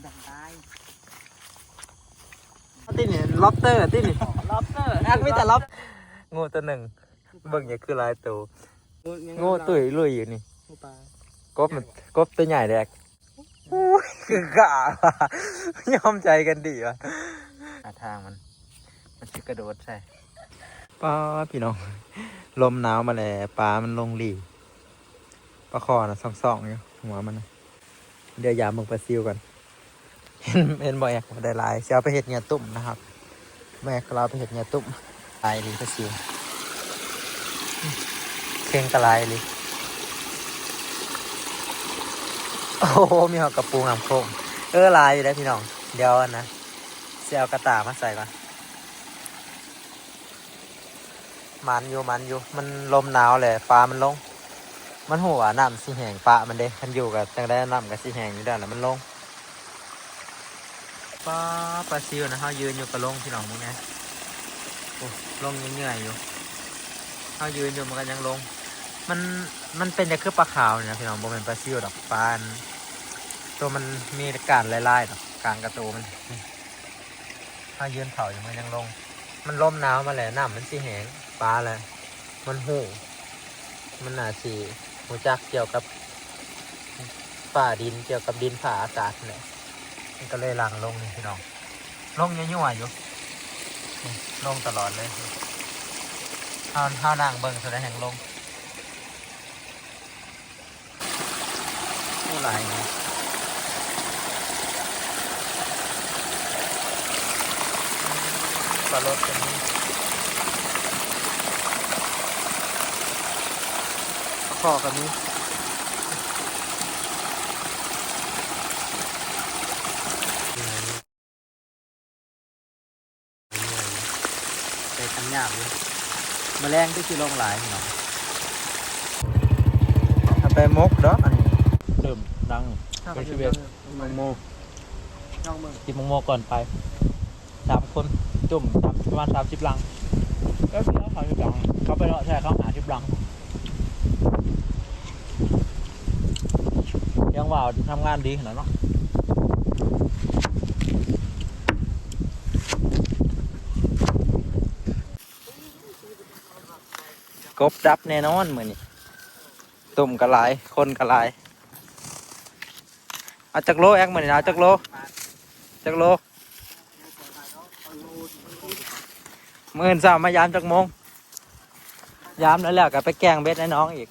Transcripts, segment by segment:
ดังได้ตีนี่ล็อบเตอร์ตีนี่ ล็อบสเตอร์ อักมีแต่ล็อบงูตัวหนึ่งเบิ่งอย่าคือลายตัวงูตุ๋ยลุยอยู่นี่กบมันกบตัวใหญ่แดกคือกะยอมใจกันดีวะทางมันคือกระโดดใช่ป้าพี่น้องลมหนาวมาแล้วปลามันลงหลีปลาคอนะส่องๆอยู่หัวมันนะเดี๋ยวยามมึงปลาซิวก่อนเห็นบ่อยได้ลายเสียไปเห็ดเงียตุ่มนะครับแม่เราไปเห็ดเงียตุ่มลายลีปลาซิวเข่งกระลายเลยโอ้โหมีหอกกระปูงำโค้งลายอยู่ได้พี่น้องเดี๋ยวนะเสียเอากระตามาใส่ก่อนมันอยู่มันลมหนาวเลยฟ้ามันลงมันหัวน้ำสีแหงฟ้ามันเด้มันอยู่กับจังได้น้ำกับสีแหงอยู่ด้านแล้วมันลงปลาซิวนะเขายืนอยู่กับลงพี่น้องมึงไงโอ้ลงเหนื่อยอยู่เขายืนอยู่มันก็ยังลงมันเป็นอย่างคือปลาขาวเนี่ยพี่น้องโบเป็นปลาซิวดอกปลาตัวมันมีการลายๆดอกกลางกระตูมันเขายืนเผาอยู่มันยังลงมันลมหนาวมาแล้วน้ำมันสีแหงปลาเลยมันหูมันน่าสีหูจักเกี่ยวกับฝ่าดินเกี่ยวกับดินฝ่าอากาศเลยมันก็เลยหลังลงนี่พี่น้องลงยั่วๆอยู่ลงตลอดเลยห้าวนั่งเบิ่งแสดงแห่งลงผู้หลายนะปลารถกันนี่ข้อกันนี้ใส่กันหยาบเลยแมลงที่คือลงหลายเนาะทำไปมกเนาะอันนี้เริ่มดังเป็นชีวิตมงโมจิบมงโมก่อนไป3 คนจุ่มประมาณ30 ลังก็คือเขา30 ลังเขาไปเลาะแช่เขาหา10 ลังยังว่าทำงานดีขนาดเนาะกบดับแน่นอนเหมือนนี่ตุ่มกระไรคนกระไรเอาจักโลแอกเหมือนนี่เอาจักโล13,000มายามจักโมงยามแล้วก็ไปแกงเบ็ดให้น้องอีก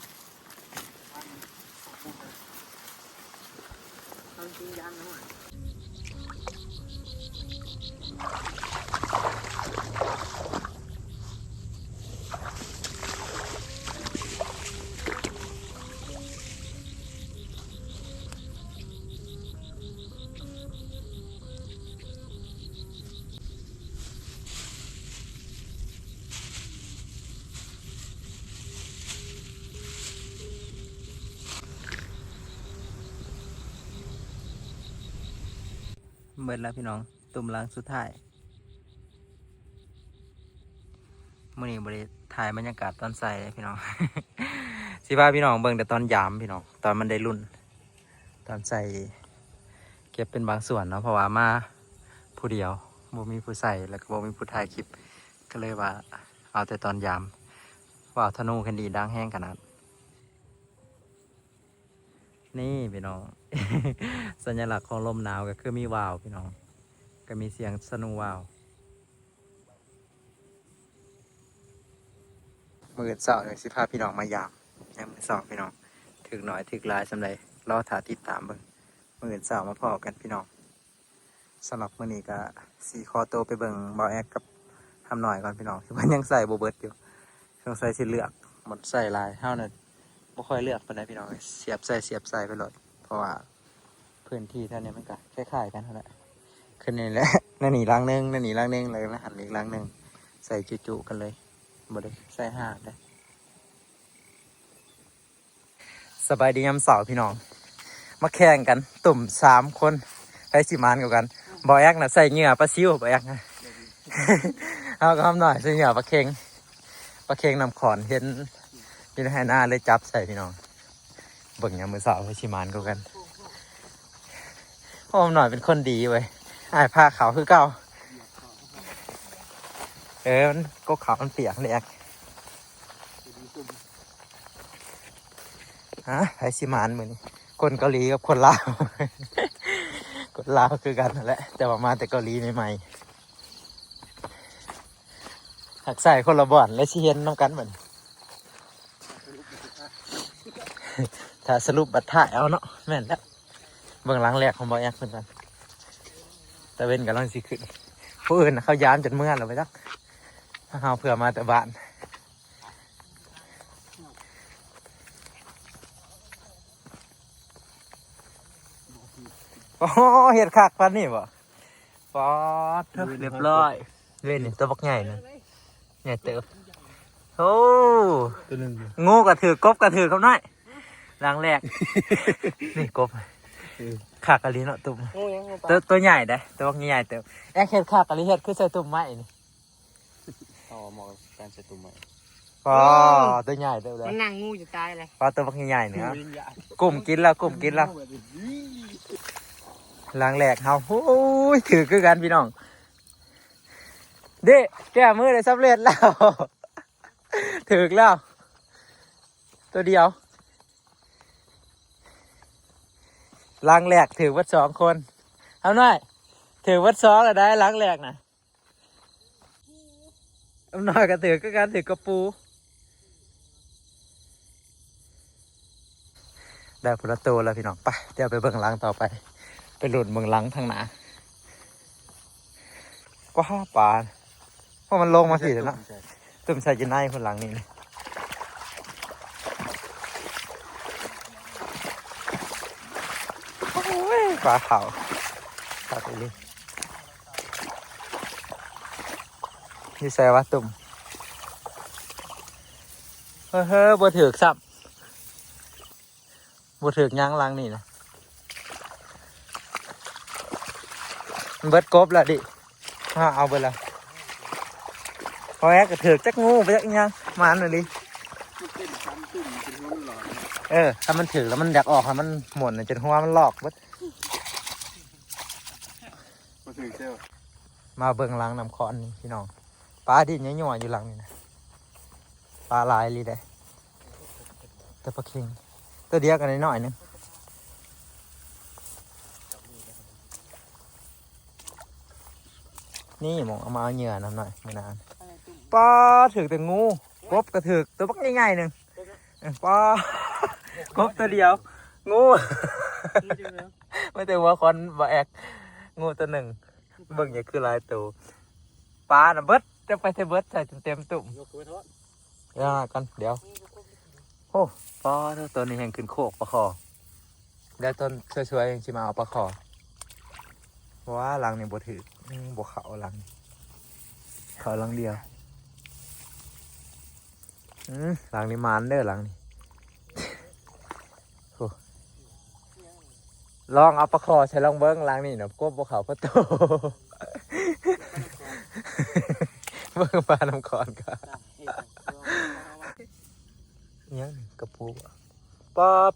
เบิดแล้วพี่น้องตุ่มล้างสุดท้ายมื่อนี้บริถ่ายบรรยากาศตอนใส่เลยพี่น้อง สิว่าพี่น้องเบิ่งแต่ตอนยามพี่น้องตอนมันได้รุ่นตอนใส่เก็บเป็นบางส่วนเนาะเพราะว่ามาผู้เดียวบ่มีผู้ใส่แล้วก็บ่มีผู้ถ่ายคลิปก็เลยว่าเอาแต่ตอนยามว่าธนูคันดีดังแห้งขนาดนี่พี่น้อง สัญลักษณ์ของลมหนาวก็คือมีวาวพี่น้องก็มีเสียงสนูวาวมือเสาเลยสิพาพี่น้องมายามยังมือเสาพี่น้องถึกหน่อยถึกลายสำไรรอถาติดตามเบิ่งมือเสามาพอกันพี่น้องสำหรับมื้อนี้ก็สีคอโตไปเบิ่งบอแอกกับทำหน่อยก่อนพี่น้องคือมันยังใส่โบเบิร์ตอยู่สงสัยสิเลือกหมดใส่ลายเท่านั้นบ่ค่อยเลือกปานใดพี่น้องเสียบใส่ไปเลยเพราะว่าพื้นที่เท่านี้มันก็คล้ายๆกันเท่านั้นขึ้นนี่แหละนั่นนี่ล้างนึงเลยนะหันอีกล้างนึงใส่จุๆกันเลยบ่ได้ใส่ห่าได้สบายดียามเสาร์พี่น้องมาแข่งกันตุ่ม3 คนไปสิมานกันบอแอกนะใส่เหงื่อปลาซิวบอแอกนะ เอาก็ทำหน่อยใส่เหงื่อปลาเค็งนำขอนเห็นอยู่ในหน้าเลยจับใส่พี่น้องเบิ่งยามมือเสาร์ไปสิมานกัน โอ้หน่อยเป็นคนดีเว้ยอ้ายผ้าขาวคือเก่ามันก็ขาวมันเปียกเลยฮะไอซิมานมือนี่คนเกาหลีกับคนลาว คนลาวคือกันนั่นแหละแต่ว่ามาแต่เกาหลีใหม่ๆหักใส่คนละบ่อนและชิเห็นน้ำกันเหมือน ถ้าสรุปบัตรถ่ายเอาเนาะแม่นแล้วเบื้องหลังแรกของบอยแอคเหมือนกันแต่เว้นกับลังสิขึ้นผู้อื่นเขาย้ามจนเมื่อเราไปจักเอาเผื่อมาแต่บ้านโอ้เห็ดคักปันนี่บ่ปอดเรียบร้อยเว้นนี่ตัวบักใหญ่นะใหญ่เติบโอ้งูกระถือกบกระถือเขาหน่อยหลังแรก นี่กบขากะลีเนาะตุ่มตัวใหญ่ได้ตัวบักใหญ่เติบแอกเห็ดขากะลีเห็ดคือใส่ตุ่มไม้นี่อ๋อเหมาะกับการใส่ตุ่มใหม่ ปอตัวใหญ่เติบเลย มันนั่งงูจะตายเลย ปอตัวบักใหญ่เนี่ยกลุ่มกินแล้วหลังแรกเฮาโอ้ยถือคือกันพี่น้องเด้แก้มือได้สำเร็จแล้ว ถือแล้วตัวเดียวล้างแหลกถือวัด2 คนเอาหน่อยถือวัด2แล้วได้ล้างแหลกนะเอาหน่อยก็ถือก็การถือกระปูได้ผลตัวแล้วพี่น้องไปเดี๋ยวไปเบิ่งล้างต่อไปไปหลุดเบิ่งล้างทางหนาก็ห้าปลาเพราะมันลงมาสิแล้วเนาะตุ่มใส่จะไนคนหลังนี่นะโอ้ยปลาขาวขาดไปเลยนี่ใส่ว่าตุ่มเฮ้ยบ่ถือกซับบ่ถือกย่างหลังนี่นะมันเบิดกบแล้วดิเอาไปแล้วพอแอกก็ถือกจักงูไปจักยังมาหน่อยดิถ้ามันถือแล้วมันอยากออกมันหมุนจนหัวมันหลอกเบิดมาเบิ่งหลังน้ำคอนนี่พี่น้องปลาดินยั่วๆอยู่หลังนี่นะปลาลายลีได้แต่ปลาเค็งตัวเดียวกันหน่อยนึงนี่หมองเอามาเอาเหยื่อน้ำหน่อยไม่นานปลาถือแต่งูกบกระถือตัวปักง่ายๆหนึ่งปลากบตัวเดียวงูไม่แต่ว่าคนบ่แอกงูตัวหนึ่งเบิ่งอย่างคือลายตัวปลาน่ะเบิดจะไปเบิดใส่เต็มตุ่มกันเดี๋ยวโอ้ปลาตัวนี้แห่งขึ้นโคกปลาคอเดี๋ยวต้นช่วยๆยังชิมาเอาปลาคอเพราะว่าหลังนี่บ่ถือบ่เขาหลังเขาหลังเดียวหลังนี้มานเด้อหลังนี้ ลองเอาปลาคอใช้ลองเบิ้งหลังนี่เนาะกบบ่เขาประตู เบิ้งปลาน้ำคอนกันยังกระปู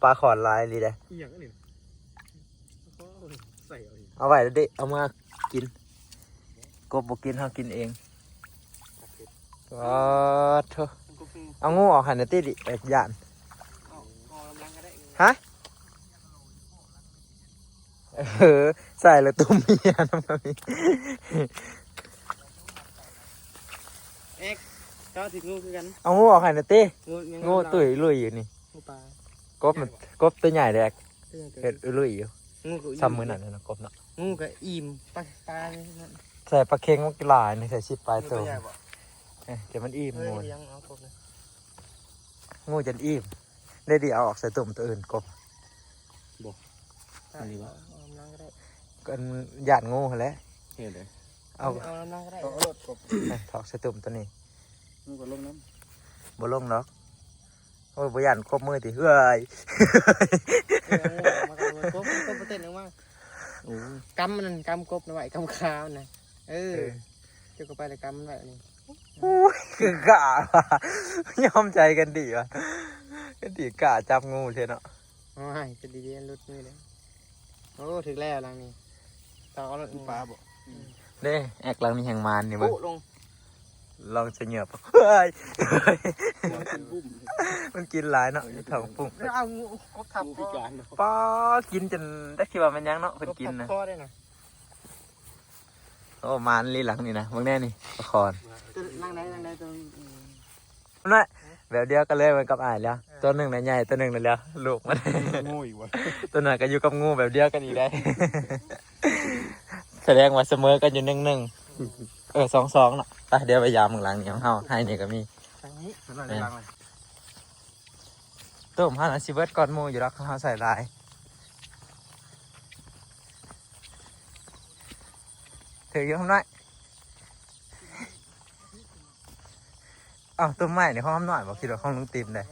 ปลาขอนลายเลยเด้เอาไว้แล้วเด็เอามากินกบบ่กินเขากินเองเถอะเอางูออกหันติดิย่านฮะใส่เลยตุ้มเมียน้ำมันเจ้าถึงงูคือกันเอางูออกหันติงูตุ๋ยลุยอยู่นี่กบตัวใหญ่แดกเห็ดลุยอยู่ซ้ำมือนั่นนะกบเนาะงูกับอิ่มปลาใส่ปลาเค็งมันกลายในใส่ชิปปลายตัวเดี๋ยวมันอิ่มงูจนอิ่มได้ดีเอาออกใส่ตุ่มตัวอื่นกบอะไรวะกันหยาดงูแล้วเอาน้ำก็ได้ถอกใส่ตุ่มตัวนี้งูก็ลงน้ำบ่ลงเนาะโอ้ยบ่หยาดครบมือติเฮ้ยกบเต้นออกมากำมันกำกบนะไว้กำขาวนะเจ้าก็ไปเลยกำมันไว้นี่คือกะยอมใจกันดีวะกันดีกะจับงูเท่เนาะจะดีๆลุดมือเลยโอ้ถึงแล้วหลังนี้ ต่อแล้ว ปลาบ่ เด้แอกหลังนี่แห่งมานนี่เบิ่ง ปุ๊ลง ลองจะเหยียบเฮ้ย เป็นบุ้ม มันกินหลายเนาะท้องปุ่ง แล้วเอางูกบทับ พิการเนาะ ป้ากินจนได้คิดว่ามันยังเนาะเพิ่นกินนะ คอได้นะ โอ้มานลีหลังนี่นะเบิ่งแน่นี่ประคอน นั่งไหนตัว นั่นแบบเดียวกันเลยมันกับอ้ายแล้วตัวหนึงน่ะใหญ่ตัวหนึงน่ะแล้วลูกมัน งูอีกวะ ตัวนั้นก็อยู่กับงูแบบเดียวกันอีกได้ แสดงว่าเสมอกันอยู่1-1 2-2เนาะไปเดี๋ยวไปยามข้างหลังนี่ของเฮาให้นี่ก็มี ทางนี้ นั่นแหละลังเลย ต้มหั่นสิเบิดก่อนหมูอยู่แล้วเฮาใส่ลายถืออยู่ข้างในอ้าวต้มไม้นี่เขาทำหน่อยบ่คิดว่าของลุงติมได้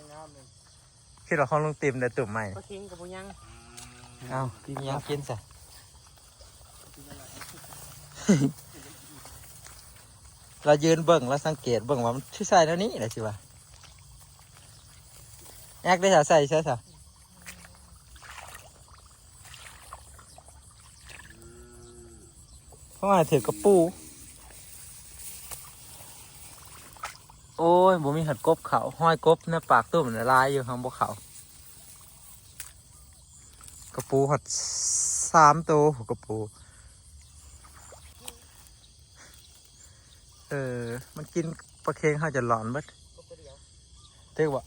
คิดว่าของลุงติมได้ตุ่มไม้ ปลาเค็งกับปูยัง อ้าวยังกินซะ เรายืนเบิ่งแล้วสังเกตเบิ่งว่ามันชื่อใส่แล้วนี้แหละสิวะแอกได้สาใส่ใช่ไหมเพราะว่าถือกระปูโอ้ยบ่มีหัดกบเขาห้อยกบในปากตุ้มในลายอยู่ข้างบนเขากระปูหัด3 ตัวกระปู มันกินปลาเค็งเขาจะหลอนเบิด กบตัวเดียว ถือบ่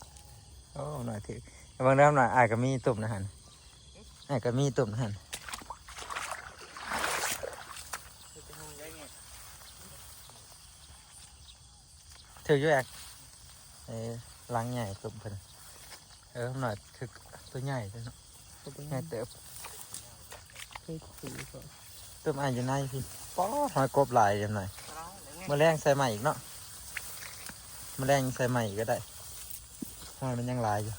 โอ้หน่อยถือบางเรื่องหน่อยอายก็มีตุ่มนะฮันอายก็มีตุ่มนะฮันถืออยู่แอกล้างใหญ่ตุ่มเพิ่นหน่อยถือตัวใหญ่ด้วยเนาะใหญ่เติบตุ่มอายอยู่ในพี่ป๊อหอยกบหลายจังหน่อยแมลงใส่ใหม่อีกเนาะแมลงใส่ใหม่ก็ได้หอยมันยังหลายอยู่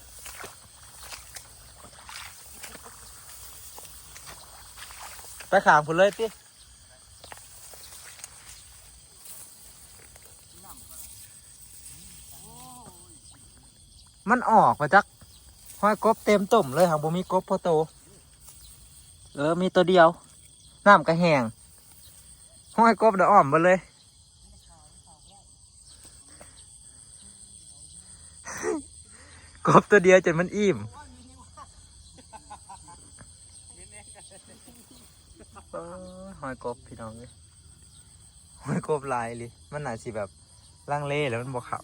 ไปขางพุ่นเลยพี่มันออกมาจักหอยกบเต็มตุ่มเลยหางบ่มีกบพอโตมีตัวเดียวน้ำกระแหงหอยกบเดี๋ยวอ้อมมาเลย กบตัวเดียวจนมันอิ่มหอยกบพี่น้องเลยหอยกบลายเลยมันน่าสิแบบล่างเล่แล้วมันบวเขา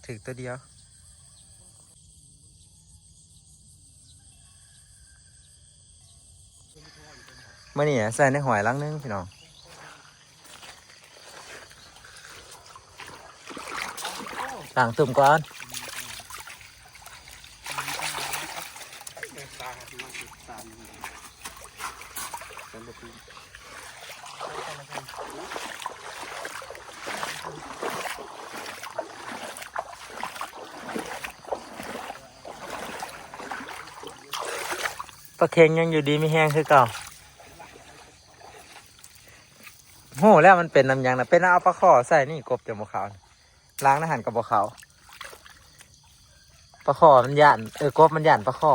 ถึกตัวเดียวมื่อนี้ใส่ในหอยลังนึงพี่น้องต่างตุ่มก่อนปลาเค็งยังอยู่ดีไม่แห้งคือเก่าโหแล้วมันเป็นน้ำยังนะเป็นเอาปลาข้อใส่นี่กบจมูกขาวล้างอาหารกับปลาขาวปลาข้อมันหย่านกบมันหย่านปลาข้อ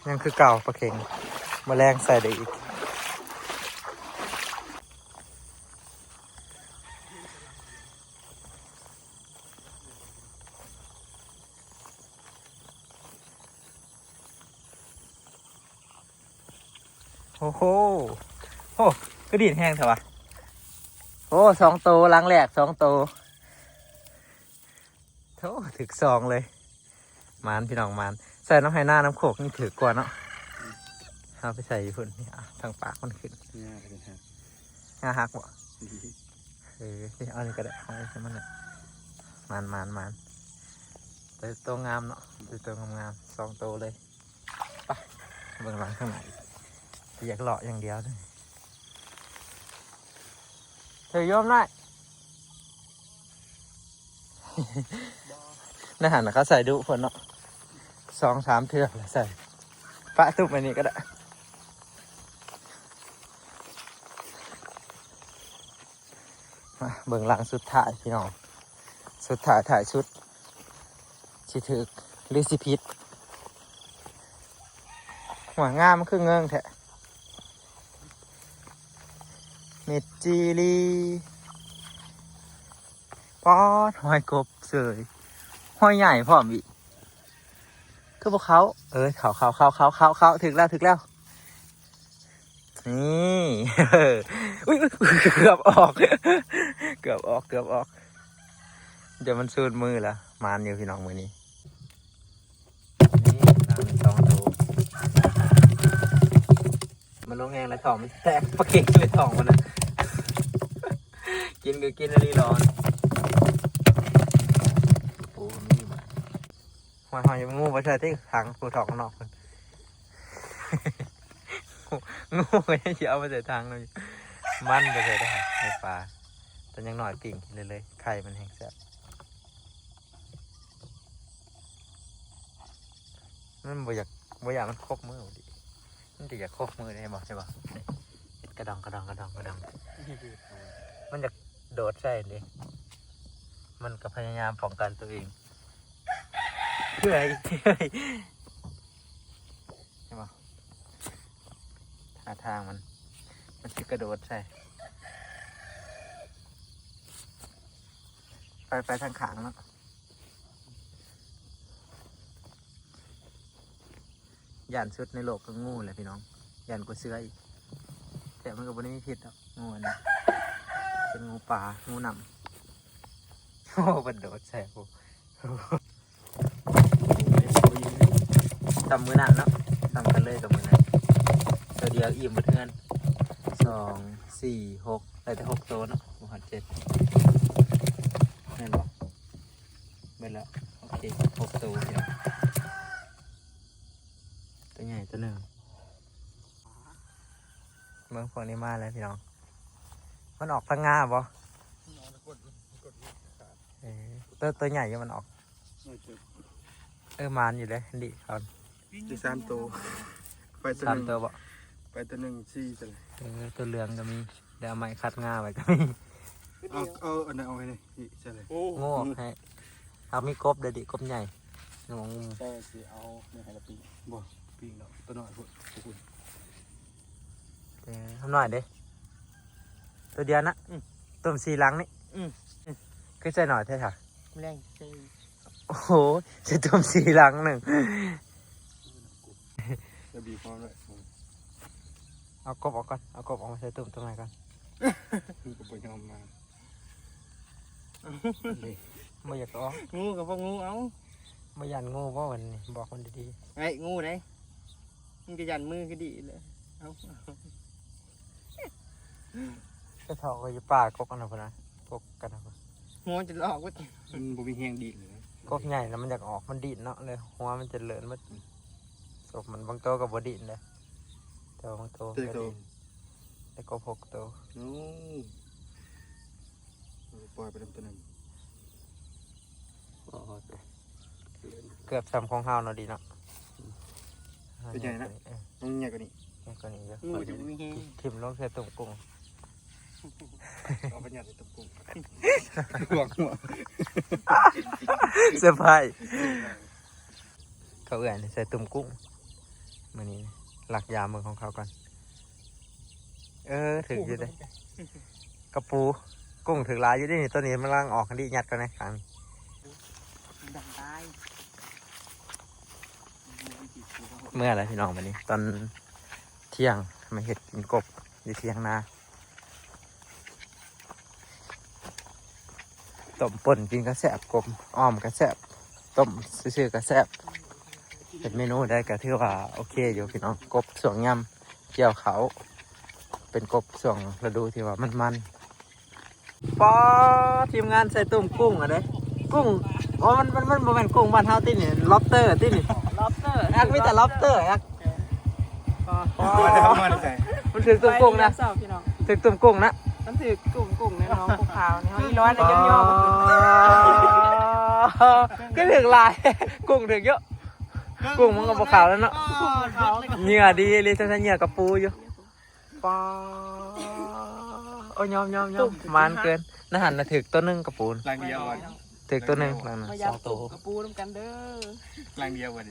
ยังคือเก่าปลาเค็งแมลงใส่ได้อีกโอ้โหโอ้ก็ดีดแห้งเถอะวะโอ้2 ตัวล้างแหลก2 ตัวโธ่ถึก2เลยมานพี่น้องมานใส่น้ำไห้หน้าน้ำโขกนี่ถือกว่าเนาะเอาไปใส่พุ่นนี่ทางปากมันขึ้น ง่ายเลยฮะ งาหักบ่นี่เอานี่ก็ได้เอาใช่มันเนี่ยมานตัวงามเนาะตัวงาม2 ตัวเลยไปเบื้องหลังข้างในอยากเลาะอย่างเดียวเลยเธอโยมหน่อย น่าหันเขาใส่ดุฝนเนาะ2-3 เทือกเลยใส่ปะตุบอันนี้ก็ได้มาเบื้องหลังสุดท้ายพี่น้องสุดท้ายถ่ายชุดสิถึกหรือสิพิษ หัวงามมันคือเงิงแท้เม็ดจีรีป๊อดหอยกบเสยหอยใหญ่พร้อมอีกคือพวกเขาเขาถึงแล้วนี่อุ้ยเกือบออกเกือบออกเดี๋ยวมันสูดมือละมานอยู่พี่น้องมือนี้นี่น้ำสองตัวมันลงแหงแล้วท้องมันแตกปะเก่งเลยท้องมันนะกินก็กินอะไรร้อนโอ้นี่มาหอยงูไปใส่ที่ถังปูถอกนอกคนงูก็ยังเชื่อเอาไปใส่ทางเลยมันไปใส่ได้ในปลาแต่ยังหน่อยปิ่งกินเลยไข่มันแห้งแซ่บมันบ่อยากมันครบมือดิมันจะอยากครบมือได้บอกใช่ป่ะกระดองมันจะโดดใส่เลยมันก็พยายามป้องกันตัวเองเพื่อใช่ป่ะหาทางมันจะกระโดดใส่ไปทางขางแล้วย่านสุดในโลกก็งูแหละพี่น้องย่านกว่าเสืออีกแต่มันก็ไม่ได้มีพิษหรอกงูอันนี้เป็นงูป่างูหนำโอ้บันโดดใส่กูทำมือหนักเนาะทำกันเลยกับมือหนักตัวเดียวอิ่มหมดเพื่อน2 4 6ได้แต่6ตัวเนาะ6 7แม่นบอกเบ็ดแล้วโอเค6ตัวเดียวตัวใหญ่ตัวหนึ่งเมืองพวกนี้มาแล้วพี่น้องมันออกพังงาบ่ตัวใหญ่ยังมันออกมานอยู่เลยดิเขาที่3 ตัวไปตัว 3 นึง ตัวบ่ ไปตัวนึง4ตัวเลย ตัวเหลืองก็มีเดี๋ยวเอาไม้คัดงาไว้ก็มี เอาอันนั้นเอาไว้นี่ใช่เลย โง่ให้เอามีกบเดี๋ยวดิกบใหญ่งง ใช่สิเอาเนี่ยให้ละปีบ่ปีเนาะตัวน้อยพวกคุณ ทำหน่อยเด้ตัวเดียวนะต้มสีหลังนี่ก็ใส่หน่อยใช่ค่ะ แรงใจ โอ้โหใส่ต้มสีหลังหนึ่ง จะบีบพร้อมเลย เอากบออกก่อนเอากบออกมาใส่ตุ่มตรงไหนก่อน คือก็ไปยอมมา ไม่อยากออก งูกับพวกงูเอา ไม่ยันงูเพราะวันนี้บอกคนดี ไอ้งูไหนมันจะยันมือก็ดีเลยเอา ๆจะถอกไปอยู่ป่ากบกันนะพ่อนะกบกันนะพ่อ หัวจะหลอกว่า มันบ่มีแห้งดีเลย กบใหญ่แล้วมันอยากออกมันดินเนาะเลยหัวมันจะเลินมันศพมันบางตัวกับบดินเลยแต่บางตัวก็ดินแต่กบ6 ตัว โอ้ปล่อยไปตัวนึง เกือบซ้ำของเฮาเนาะดีเนาะ ตัวใหญ่นะมันใหญ่กว่านี้ ใหญ่กว่านี้เยอะ งูจะมีแห้ง ทิ่มลงใส่ตุ่มกุ้ง เอาไปยัดในตุ๊กกุ้งห่วง เซอร์ไพรส์เขาเอื่อยใส่ตุ่มกุ้งมื้อนี้หลักยามือของเขาก่อนถึงอยู่เลยกระปูกุ้งถึงลายอยู่ดิตัวนี้มันล่างออกกันดิยัดกันนะครั้ง ดังตาย เมื่อไรพี่น้องวันนี้ตอนเที่ยงมาเห็ดกินกบอยู่เที่ยงนาต้มป่นกินกระแสบกบอ้อมกระแสบต้มซื่อๆกระแสบเป็นเมนูได้ก็ถือว่าโอเคอยู่พี่น้องกบส่วงยำเกี่ยวเขาเป็นกบส่วงฤดูที่ว่ามันๆป้อทีมงานใส่ตุ่มกุ้งอะเด้กุ้งอ๋อมันเป็นกุ้งบ้านเฮาที่นี่ล็อบสเตอร์ที่นี่ lobster อักมีแต่ lobster อัก มาได้มาได้ใจ มันถือตุ่มกุ้งนะ เสาพี่น้อง ถือตุ่มกุ้งนะ มันถือกลุ่มในน้องกุ้งขาวนี่เขาอีร้อยแต่ย่อม ก็ถึงลาย กุ้งถึงเยอะกุ้งมันก็บขาวแล้วเนาะ ขาว เหงื่อดีเลยท่านเหงื่อกระปูอยู่ป้าโอ้ยยอมมันเกินน่าหันนะถือตัวหนึงกระปูน ลางเดียววัน ถือตัวหนึงนั่น มา น่ะ ยั 2 ตัว กระปูน้ำกันเด้อ ลางเดียววัน